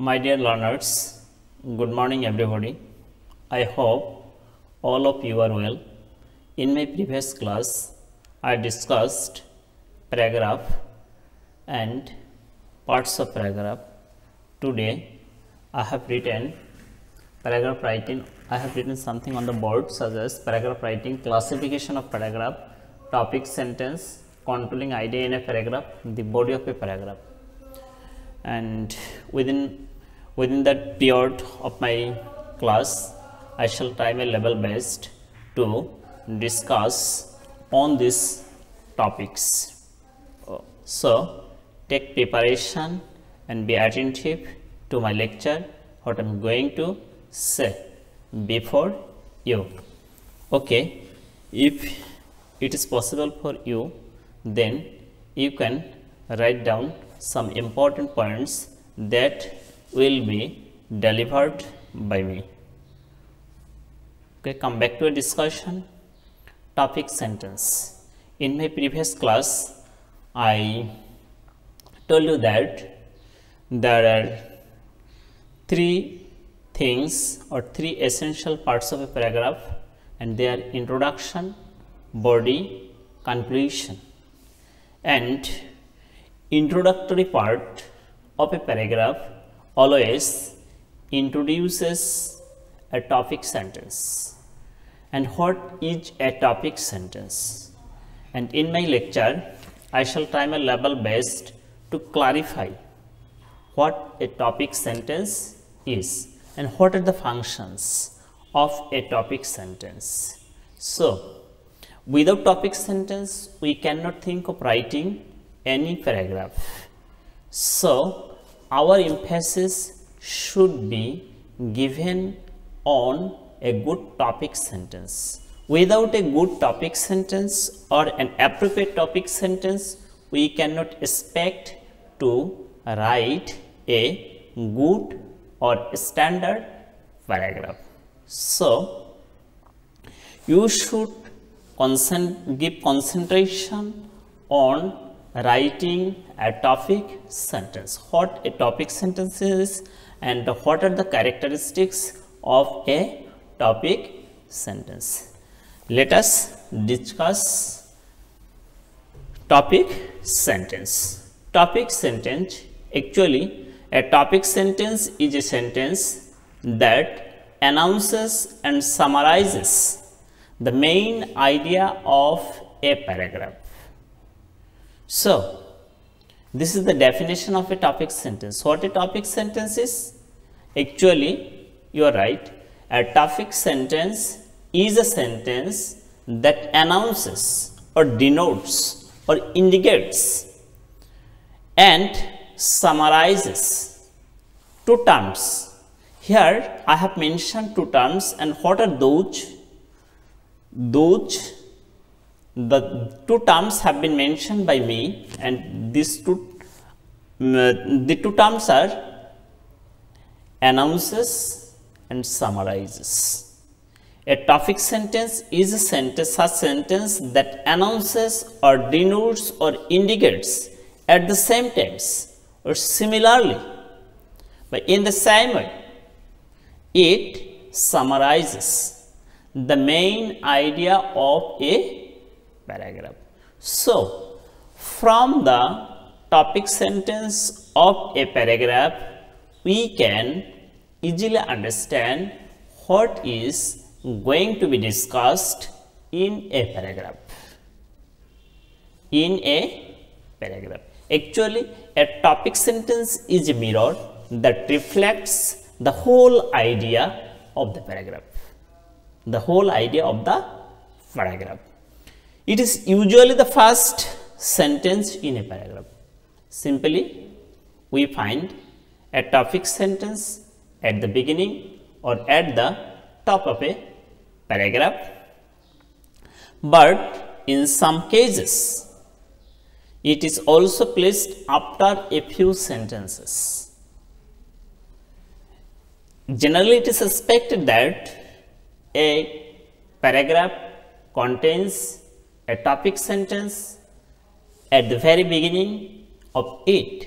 My dear learners, good morning everybody. I hope all of you are well. In my previous class, I discussed paragraph and parts of paragraph. Today, I have written paragraph writing. I have written something on the board such as paragraph writing, classification of paragraph, topic, sentence, controlling idea in a paragraph, the body of a paragraph. And within that period of my class, I shall try my level best to discuss on these topics. So, take preparation and be attentive to my lecture, what I am going to say before you. Okay, if it is possible for you, then you can write down some important points that will be delivered by me. Okay, come back to a discussion. Topic, sentence. In my previous class, I told you that there are three things or three essential parts of a paragraph, and they are introduction, body, conclusion. And introductory part of a paragraph always introduces a topic sentence. And what is a topic sentence? And in my lecture, I shall try my level best to clarify what a topic sentence is and what are the functions of a topic sentence. So, without topic sentence, we cannot think of writing any paragraph. So, our emphasis should be given on a good topic sentence. Without a good topic sentence or an appropriate topic sentence, we cannot expect to write a good or standard paragraph. So, you should give concentration on writing a topic sentence. What a topic sentence is and what are the characteristics of a topic sentence. Let us discuss topic sentence. Topic sentence, actually a topic sentence is a sentence that announces and summarizes the main idea of a paragraph. So, this is the definition of a topic sentence. What a topic sentence is? Actually, you are right. A topic sentence is a sentence that announces or denotes or indicates and summarizes two terms. Here, I have mentioned two terms, and what are those? The two terms have been mentioned by me, and the two terms are announces and summarizes. A topic sentence is a sentence that announces or denotes or indicates at the same times or similarly, but in the same way, it summarizes the main idea of a paragraph. So, from the topic sentence of a paragraph, we can easily understand what is going to be discussed in a paragraph. In a paragraph. Actually, a topic sentence is a mirror that reflects the whole idea of the paragraph. The whole idea of the paragraph. It is usually the first sentence in a paragraph. Simply, we find a topic sentence at the beginning or at the top of a paragraph. But in some cases, it is also placed after a few sentences. Generally, it is expected that a paragraph contains a topic sentence at the very beginning of it,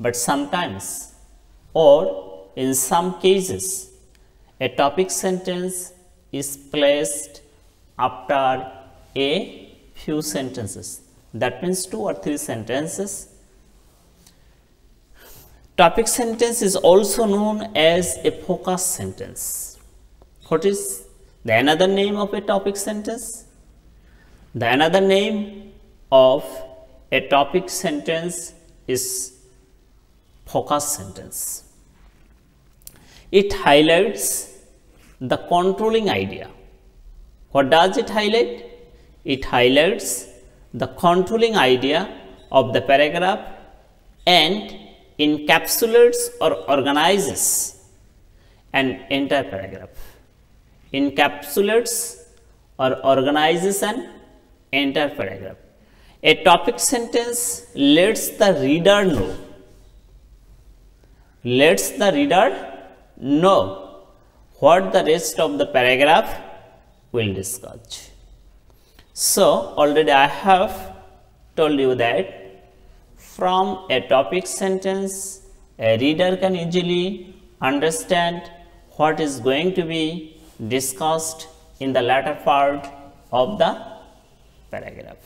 but sometimes or in some cases a topic sentence is placed after a few sentences. That means 2 or 3 sentences. Topic sentence is also known as a focus sentence. What is the another name of a topic sentence? The another name of a topic sentence is focus sentence. It highlights the controlling idea. What does it highlight? It highlights the controlling idea of the paragraph and encapsulates or organizes an entire paragraph. Encapsulates or organizes an entire paragraph. A topic sentence lets the reader know what the rest of the paragraph will discuss. So already I have told you that from a topic sentence a reader can easily understand what is going to be discussed in the latter part of the paragraph.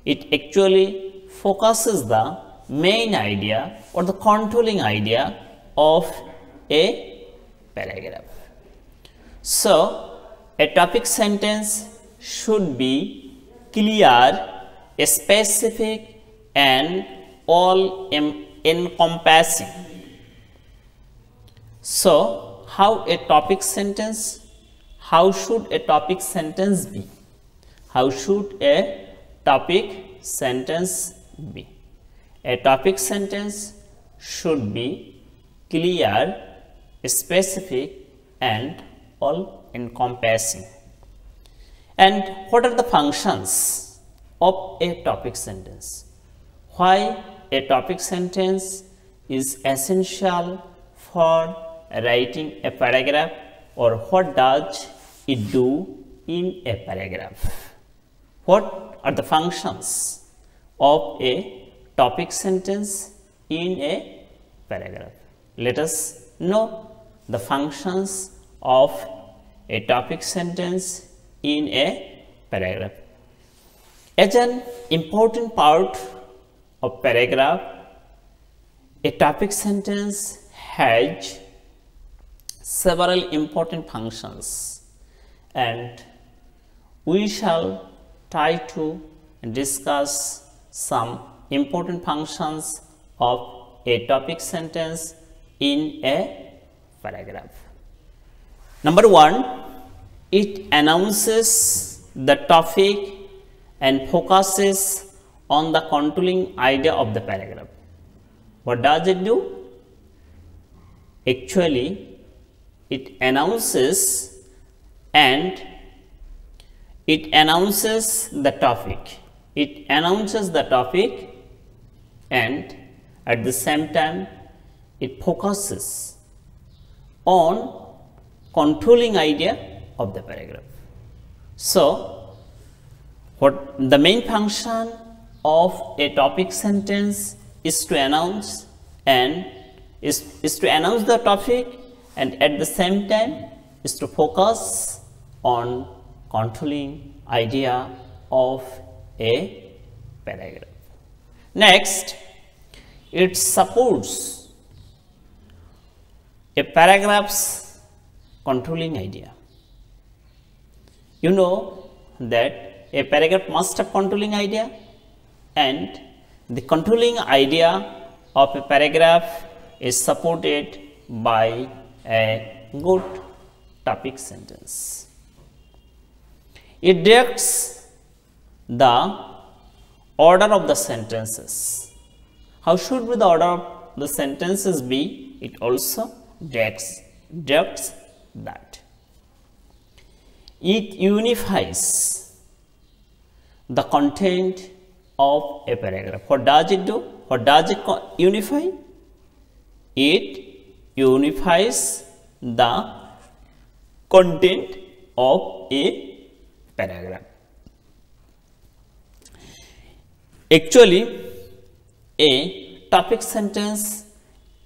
It actually focuses the main idea or the controlling idea of a paragraph. So a topic sentence should be clear, specific and all encompassing. So how should a topic sentence be? How should a topic sentence be? A topic sentence should be clear, specific and all encompassing. And what are the functions of a topic sentence? Why a topic sentence is essential for writing a paragraph, or what does it do in a paragraph? What are the functions of a topic sentence in a paragraph? Let us know the functions of a topic sentence in a paragraph. As an important part of paragraph, a topic sentence has several important functions, and we shall try to discuss some important functions of a topic sentence in a paragraph. Number 1, it announces the topic and focuses on the controlling idea of the paragraph. What does it do? Actually, it announces the topic. It announces the topic and at the same time it focuses on controlling idea of the paragraph. So what the main function of a topic sentence is to announce the topic, and at the same time is to focus on controlling idea of a paragraph. Next, it supports a paragraph's controlling idea. You know that a paragraph must have controlling idea, and the controlling idea of a paragraph is supported by a good topic sentence. It directs the order of the sentences. How should be the order of the sentences be? It also directs that. It unifies the content of a paragraph. What does it do? What does it unify? It unifies the content of a paragraph. Actually, a topic sentence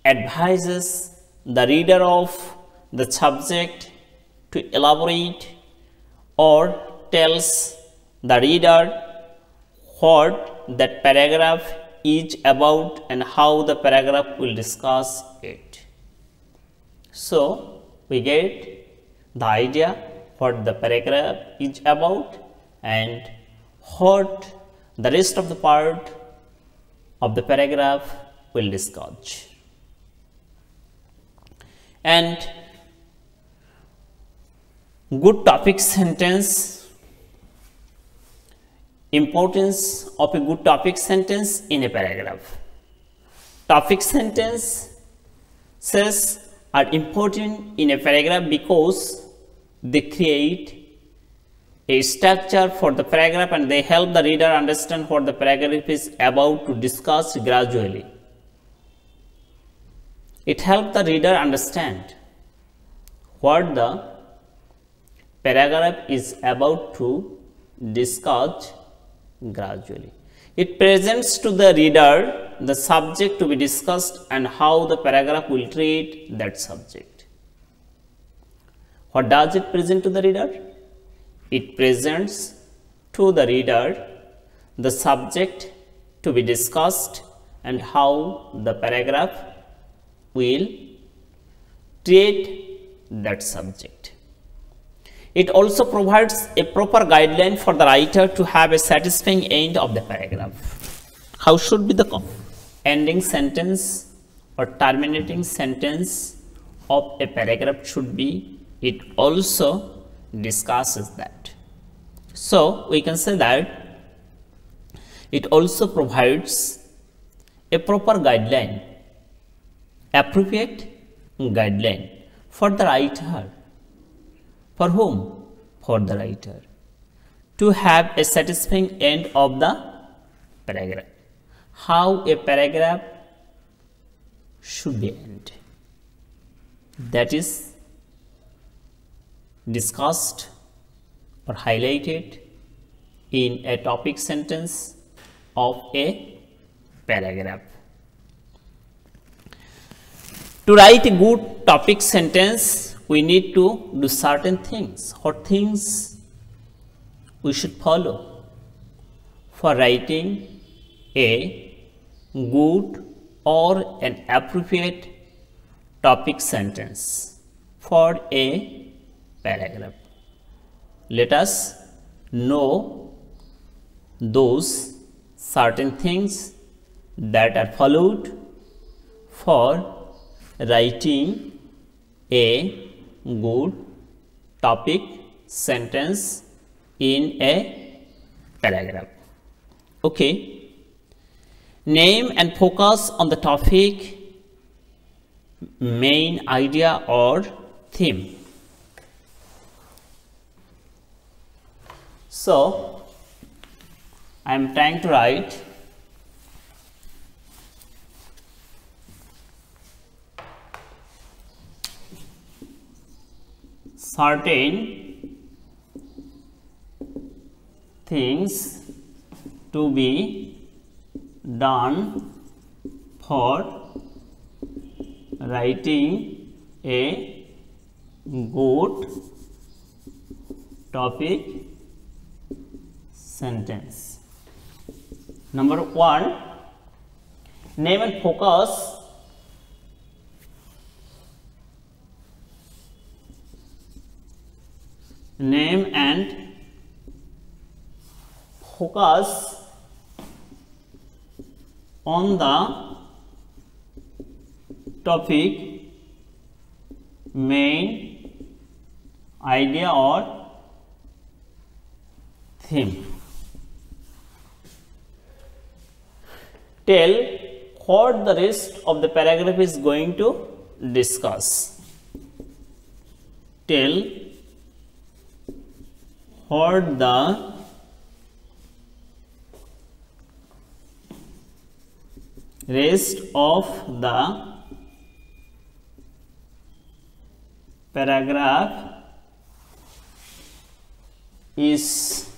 advises the reader of the subject to elaborate or tells the reader what that paragraph is about and how the paragraph will discuss it. So we get the idea what the paragraph is about and what the rest of the part of the paragraph will discuss. And good topic sentence, importance of a good topic sentence in a paragraph. Topic sentences are important in a paragraph because they create a structure for the paragraph and they help the reader understand what the paragraph is about to discuss gradually. It helps the reader understand what the paragraph is about to discuss gradually. It presents to the reader the subject to be discussed and how the paragraph will treat that subject. What does it present to the reader? It presents to the reader the subject to be discussed and how the paragraph will treat that subject. It also provides a proper guideline for the writer to have a satisfying end of the paragraph. How should be the ending sentence or terminating sentence of a paragraph should be? It also discusses that. So we can say that it also provides a proper guideline, appropriate guideline for the writer. For whom? For the writer. To have a satisfying end of the paragraph. How a paragraph should be end. That is discussed or highlighted in a topic sentence of a paragraph. To write a good topic sentence, we need to do certain things. What things we should follow for writing a good or an appropriate topic sentence for a paragraph? Let us know those certain things that are followed for writing a good topic sentence in a paragraph. Okay. Name and focus on the topic, main idea or theme. So I am trying to write certain things to be done for writing a good topic sentence. Number 1, name and focus. Name and focus on the topic, main idea or theme. Tell what the rest of the paragraph is going to discuss. Tell what the rest of the paragraph is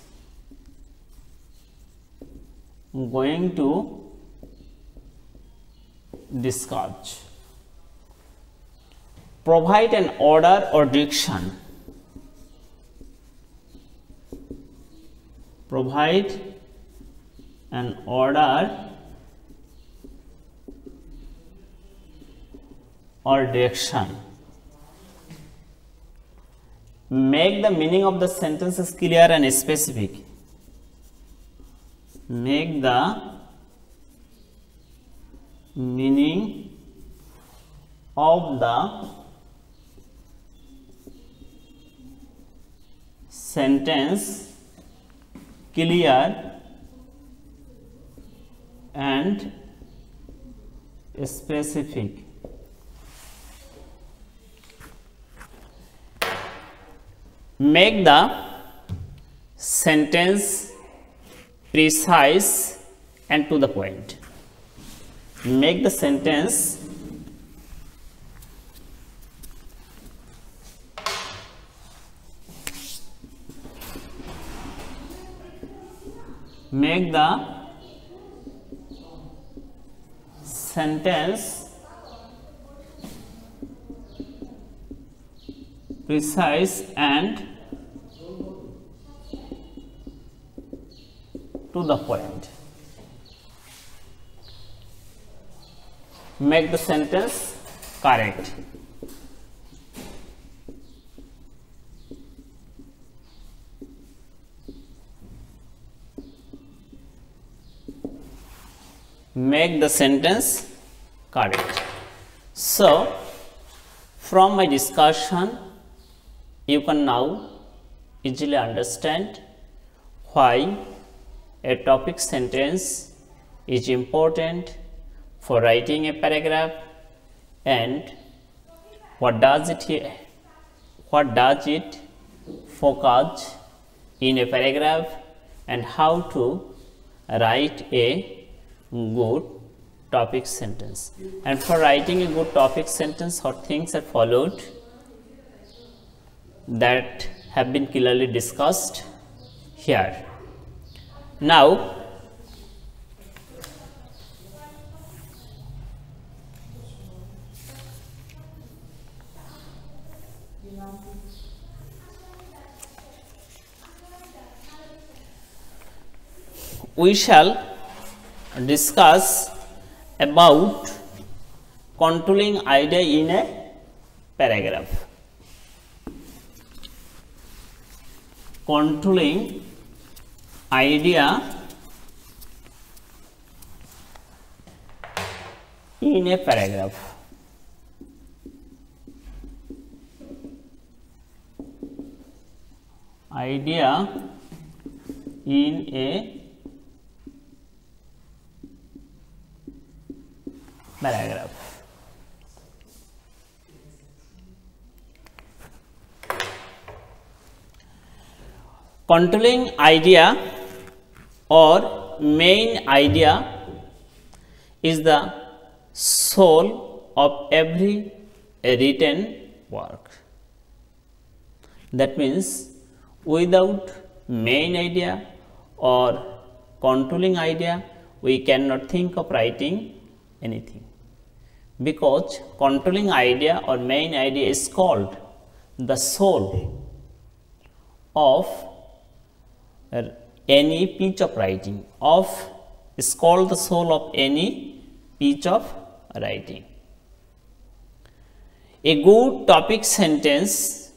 going to discuss. provide an order or direction. Provide an order or direction. Make the meaning of the sentences clear and specific. Make the meaning of the sentence clear and specific. Make the sentence precise and to the point. Make the sentence precise and to the point. Make the sentence correct. Make the sentence correct. So, from my discussion, you can now easily understand why a topic sentence is important for writing a paragraph and what does it focus in a paragraph and how to write a good topic sentence. And for writing a good topic sentence, what things are followed that have been clearly discussed here. Now, we shall discuss about controlling idea in a paragraph. Controlling idea in a paragraph. Idea in a paragraph. Controlling idea or main idea is the soul of every written work. That means without main idea or controlling idea, we cannot think of writing anything, because controlling idea or main idea is called the soul of any piece of writing. Is called the soul of any piece of writing. A good topic sentence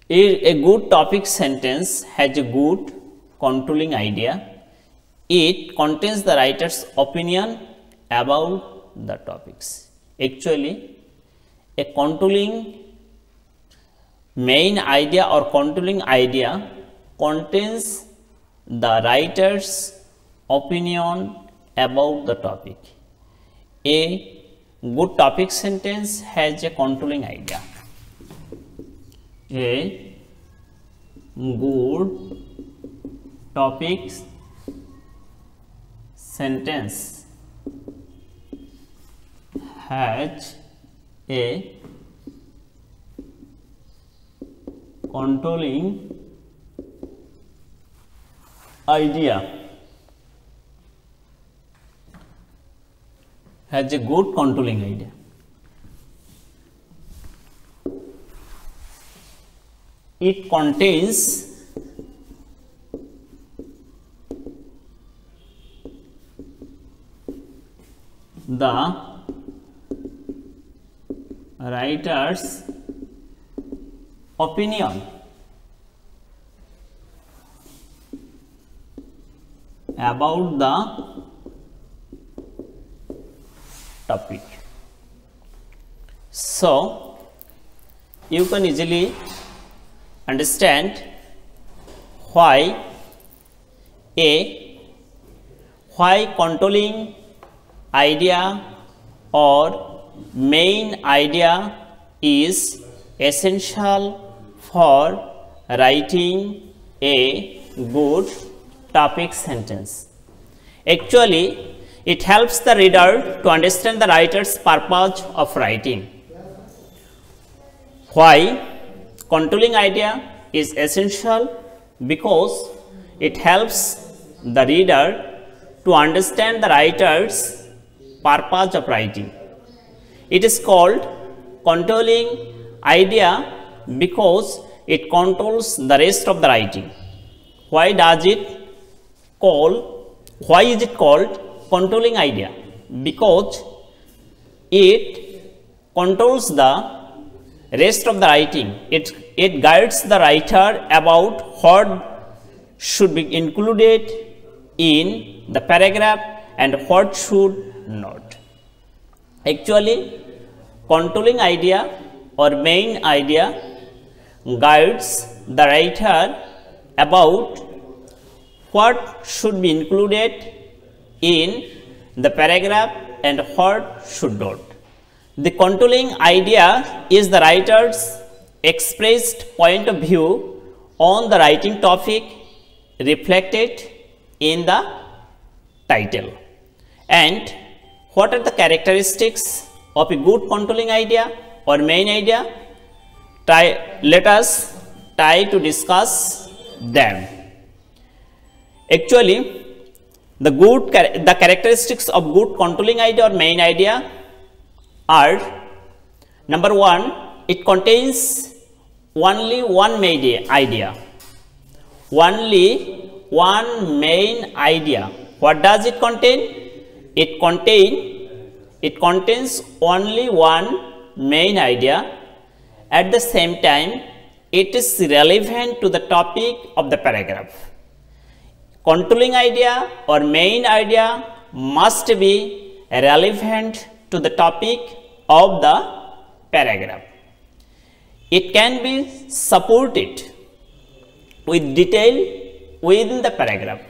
has a good controlling idea. It contains the writer's opinion about the topics. Actually, a controlling main idea or controlling idea contains the writer's opinion about the topic. A good topic sentence has a controlling idea. A good topic sentence has a controlling idea. has a good controlling idea. It contains the writer's opinion about the topic. So you can easily understand why controlling idea or main idea is essential for writing a good topic sentence. Actually, it helps the reader to understand the writer's purpose of writing. Why controlling idea is essential? Because it helps the reader to understand the writer's purpose of writing. It is called controlling idea because it controls the rest of the writing. Why is it called controlling idea? Because it controls the rest of the writing. It guides the writer about what should be included in the paragraph and what should not. Actually, controlling idea or main idea guides the writer about what should be included in the paragraph and what should not. The controlling idea is the writer's expressed point of view on the writing topic reflected in the title. And what are the characteristics of a good controlling idea or main idea? Let us try to discuss them. Actually, the characteristics of good controlling idea or main idea are: number one, it contains only one main idea. Only one main idea. What does it contain? It contains only one main idea. At the same time, it is relevant to the topic of the paragraph. Controlling idea or main idea must be relevant to the topic of the paragraph. It can be supported with detail within the paragraph.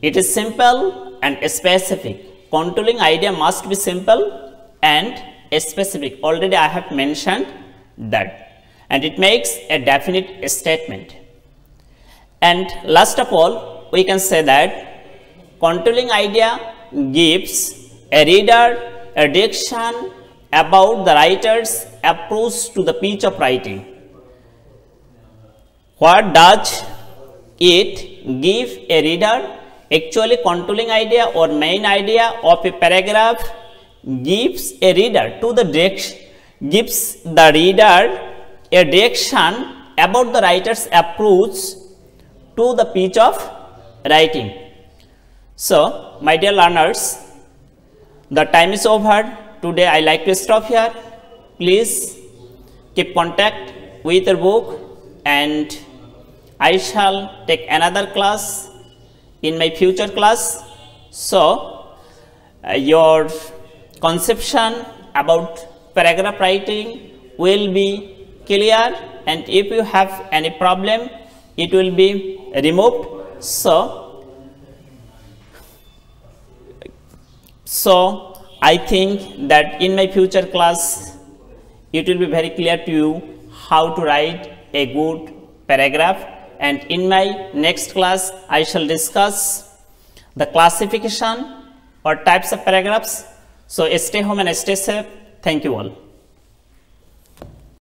It is simple and specific. Controlling idea must be simple and specific. Already I have mentioned that. And it makes a definite statement. And last of all, we can say that controlling idea gives a reader a direction about the writer's approach to the pitch of writing. What does it give a reader? Actually, controlling idea or main idea of a paragraph gives a reader gives the reader a direction about the writer's approach to the pitch of writing. So, my dear learners, the time is over. Today I like to stop here. Please keep contact with your book, and I shall take another class in my future class. So, your conception about paragraph writing will be clear, and if you have any problem, it will be removed. So I think that in my future class, it will be very clear to you how to write a good paragraph, and in my next class, I shall discuss the classification or types of paragraphs. So stay home and stay safe. Thank you all.